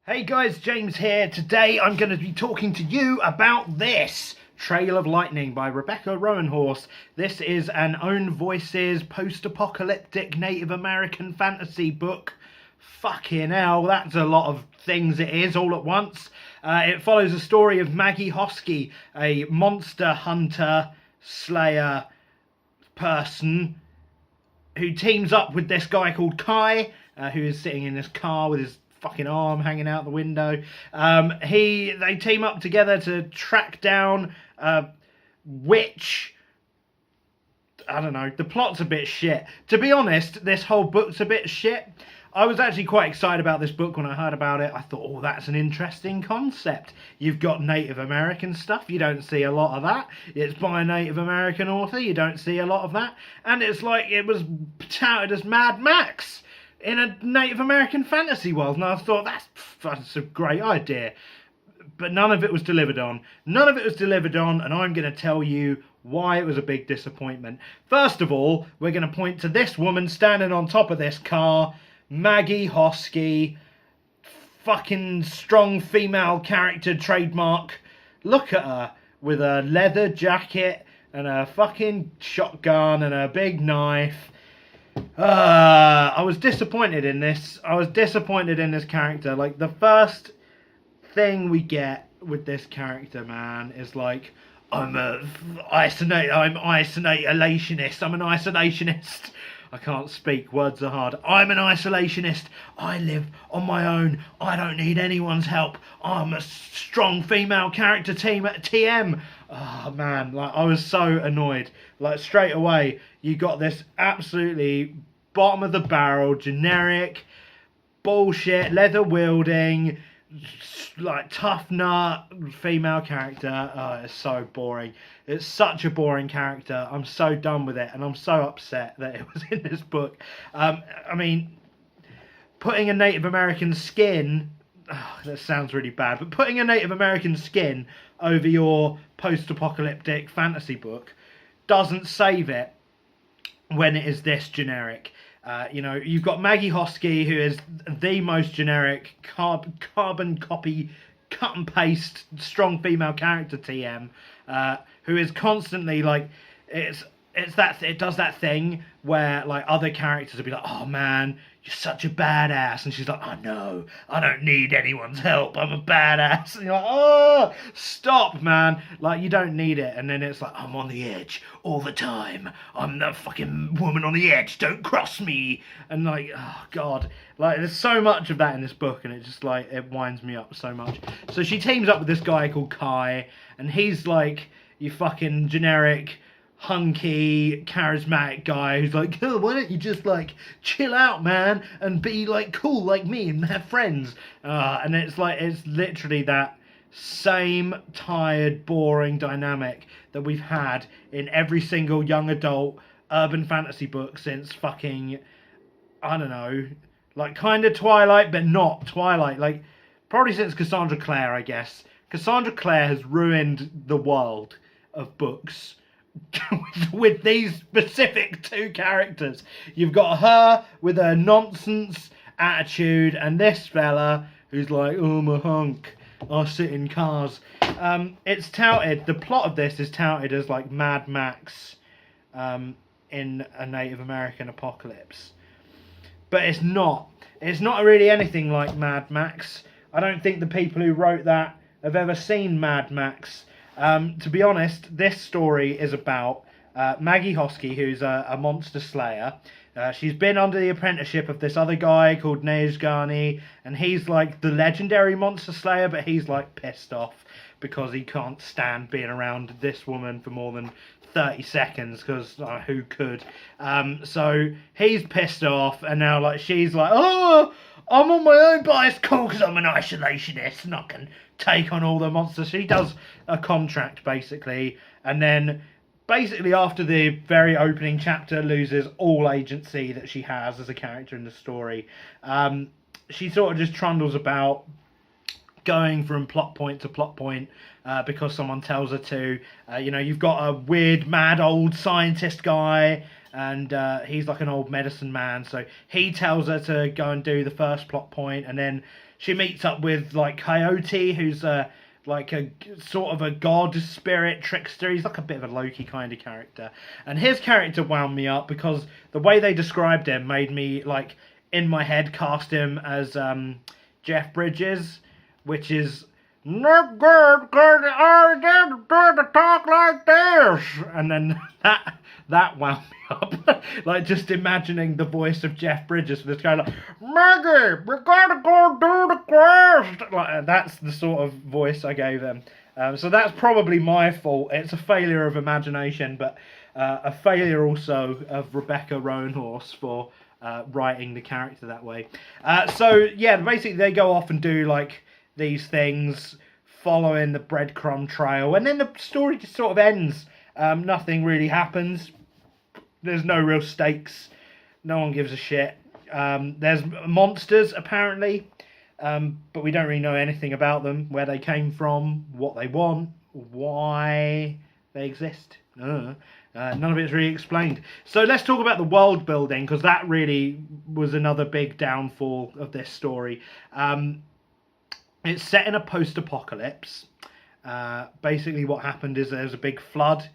Hey guys, James here. Today I'm going to be talking to you about this Trail of Lightning by Rebecca Roanhorse. This is an own voices post-apocalyptic Native American fantasy book. Fucking hell, that's a lot of things it is all at once. It follows the story of Maggie Hoskie, a monster hunter, slayer person who teams up with this guy called Kai, who is sitting in this car with his fucking arm hanging out the window. They team up together to track down a witch. I don't know, the plot's a bit shit. To be honest, this whole book's a bit shit. I was actually quite excited about this book when I heard about it. I thought, oh, that's an interesting concept. You've got Native American stuff. You don't see a lot of that. It's by a Native American author. You don't see a lot of that. And it's like it was touted as Mad Max in a Native American fantasy world. And I thought, that's a great idea. But none of it was delivered on. None of it was delivered on, and I'm going to tell you why it was a big disappointment. First of all, we're going to point to this woman standing on top of this car, Maggie Hoskie, fucking strong female character trademark. Look at her with a leather jacket and a fucking shotgun and a big knife. I was disappointed in this. I was disappointed in this character. Like, the first thing we get with this character, man, is like, I'm an isolationist. I'm an isolationist. I can't speak. Words are hard. I'm an isolationist. I live on my own. I don't need anyone's help. I'm a strong female character team at TM. Oh, man. Like, I was so annoyed. Like, straight away, you got this absolutely bottom of the barrel, generic bullshit, leather wielding, like tough nut female character. Oh, it's so boring. It's such a boring character. I'm so done with it, and I'm so upset that it was in this book. I mean, putting a Native American skin, that sounds really bad, but putting a Native American skin over your post-apocalyptic fantasy book doesn't save it when it is this generic. You've got Maggie Hoskie, who is the most generic carbon copy, cut and paste, strong female character TM, who is constantly like, it does that thing where like other characters will be like, oh man, you're such a badass, and she's like, oh no, I don't need anyone's help, I'm a badass, and you're like, oh, stop, man, like, you don't need it. And then it's like, I'm on the edge all the time, I'm the fucking woman on the edge, don't cross me, and like, oh god, like, there's so much of that in this book, and it just like, it winds me up so much. So she teams up with this guy called Kai, and he's like your fucking generic hunky, charismatic guy who's like, oh, why don't you just like chill out, man, and be like cool like me and have friends. And it's like, it's literally that same tired, boring dynamic that we've had in every single young adult urban fantasy book since fucking, I don't know, like kind of Twilight, but not Twilight, like probably since Cassandra Clare, I guess. Cassandra Clare has ruined the world of books with these specific two characters. You've got her with her nonsense attitude, and this fella who's like, oh, I'm a hunk, I sit in cars. It's touted, the plot of this is touted as like Mad Max in a Native American apocalypse, but it's not really anything like Mad Max. I don't think the people who wrote that have ever seen Mad Max. To be honest, this story is about Maggie Hoskie, who's a monster slayer. She's been under the apprenticeship of this other guy called Nejgani, and he's like the legendary monster slayer, but he's like pissed off because he can't stand being around this woman for more than 30 seconds, because who could? So he's pissed off, and now like she's like, oh, I'm on my own, but it's cool because I'm an isolationist and I can take on all the monsters. She does a contract basically, and then basically after the very opening chapter loses all agency that she has as a character in the story. She sort of just trundles about, going from plot point to plot point because someone tells her to. You've got a weird, mad old scientist guy, and he's like an old medicine man, so he tells her to go and do the first plot point, and then she meets up with like Coyote, who's like a sort of a god spirit trickster. He's like a bit of a Loki kind of character, and his character wound me up because the way they described him made me like in my head cast him as Jeff Bridges, which is not good because I didn't do to talk like this, and then that wound me up. Like just imagining the voice of Jeff Bridges with this guy like, Maggie, we gotta go do the quest. Like that's the sort of voice I gave them. So that's probably my fault. It's a failure of imagination, but a failure also of Rebecca Roanhorse for writing the character that way. So yeah, basically they go off and do like these things following the breadcrumb trail, and then the story just sort of ends. Nothing really happens. There's no real stakes. No one gives a shit. There's monsters apparently, but we don't really know anything about them, where they came from, what they want, why they exist. None of it's really explained. So let's talk about the world building, because that really was another big downfall of this story. It's set in a post-apocalypse. Basically what happened is there was a big flood.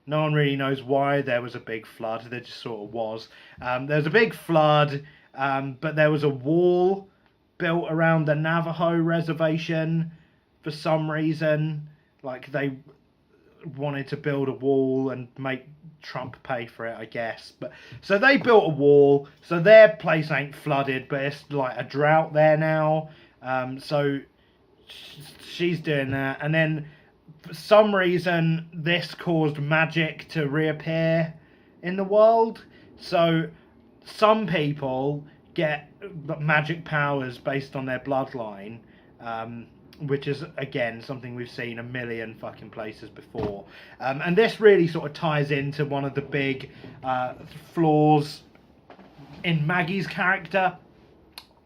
No one really knows why there was a big flood. There just sort of was. There was a big flood, but there was a wall built around the Navajo reservation for some reason. Like they wanted to build a wall and make Trump pay for it, I guess. But so they built a wall, so their place ain't flooded, but it's like a drought there now. So she's doing that, and then for some reason this caused magic to reappear in the world. So some people get magic powers based on their bloodline, which is again something we've seen a million fucking places before, and this really sort of ties into one of the big flaws in Maggie's character,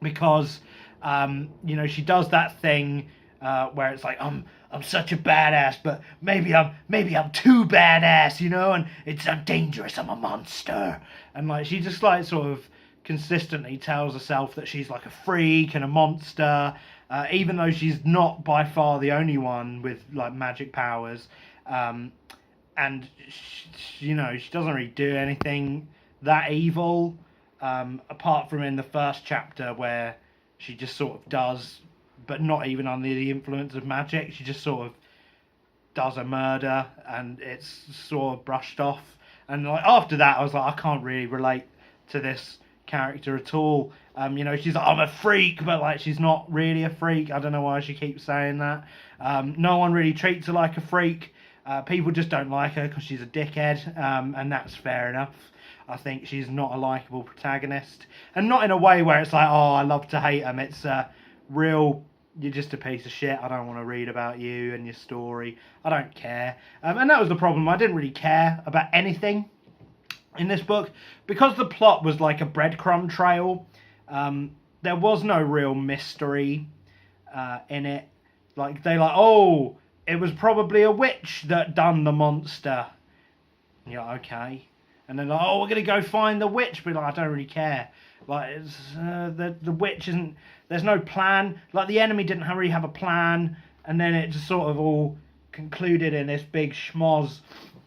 because you know, she does that thing where it's like I'm such a badass, but maybe I'm too badass, you know, and I'm dangerous, I'm a monster, and like she just like sort of consistently tells herself that she's like a freak and a monster, even though she's not by far the only one with like magic powers, and you know, she doesn't really do anything that evil, apart from in the first chapter where she just sort of does, but not even under the influence of magic. She just sort of does a murder, and it's sort of brushed off. And like after that, I was like, I can't really relate to this character at all. You know, she's like, I'm a freak, but like she's not really a freak. I don't know why she keeps saying that. No one really treats her like a freak. People just don't like her because she's a dickhead, and that's fair enough. I think she's not a likeable protagonist, and not in a way where it's like, oh, I love to hate him. It's real, you're just a piece of shit. I don't want to read about you and your story. I don't care. And that was the problem. I didn't really care about anything in this book because the plot was like a breadcrumb trail. There was no real mystery in it. Like they like, oh, it was probably a witch that done the monster. Yeah, okay. And then like, oh, we're gonna go find the witch, but like, I don't really care. Like it's, the witch isn't. There's no plan. Like the enemy didn't really have a plan, and then it just sort of all concluded in this big schmoz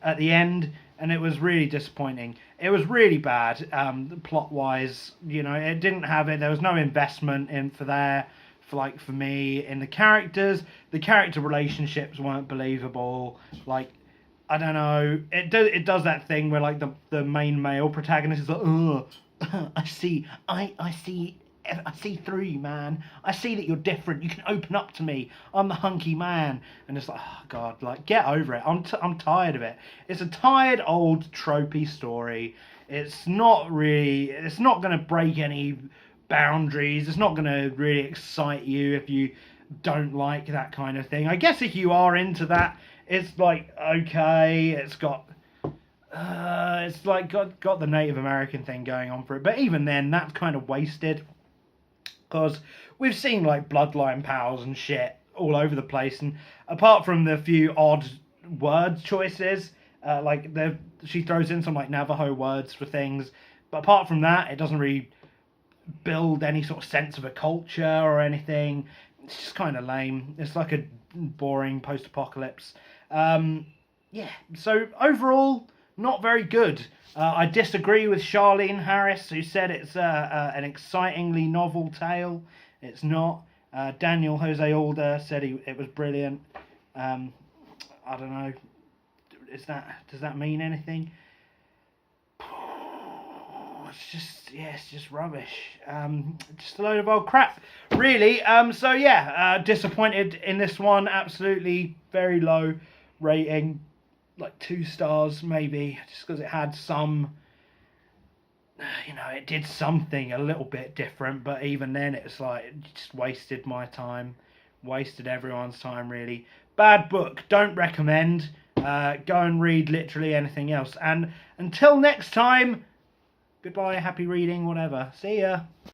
at the end, and it was really disappointing. It was really bad, plot wise. You know, it didn't have it. There was no investment in for me in the characters. The character relationships weren't believable. Like, I don't know. It does that thing where like the main male protagonist is like, oh, I see through you, man. I see that you're different. You can open up to me. I'm the hunky man. And it's like, oh god, like get over it. I'm tired of it. It's a tired old tropey story. It's not going to break any boundaries. It's not going to really excite you if you don't like that kind of thing. I guess if you are into that, it's like okay. It's got the Native American thing going on for it. But even then, that's kind of wasted. Because we've seen like bloodline powers and shit all over the place, and apart from the few odd word choices, she throws in some like Navajo words for things, but apart from that, it doesn't really build any sort of sense of a culture or anything. It's just kind of lame. It's like a boring post-apocalypse. Yeah, so overall, not very good. I disagree with Charlene Harris, who said it's an excitingly novel tale. It's not. Daniel Jose Alder said it was brilliant. I don't know. Does that mean anything? It's just rubbish. Just a load of old crap, really. So yeah, disappointed in this one. Absolutely very low rating, like 2 stars maybe, just because it had some, it did something a little bit different. But even then, it's like it just wasted my time, wasted everyone's time really. Bad book. Don't recommend. Go and read literally anything else. And until next time. Goodbye, happy reading, whatever. See ya.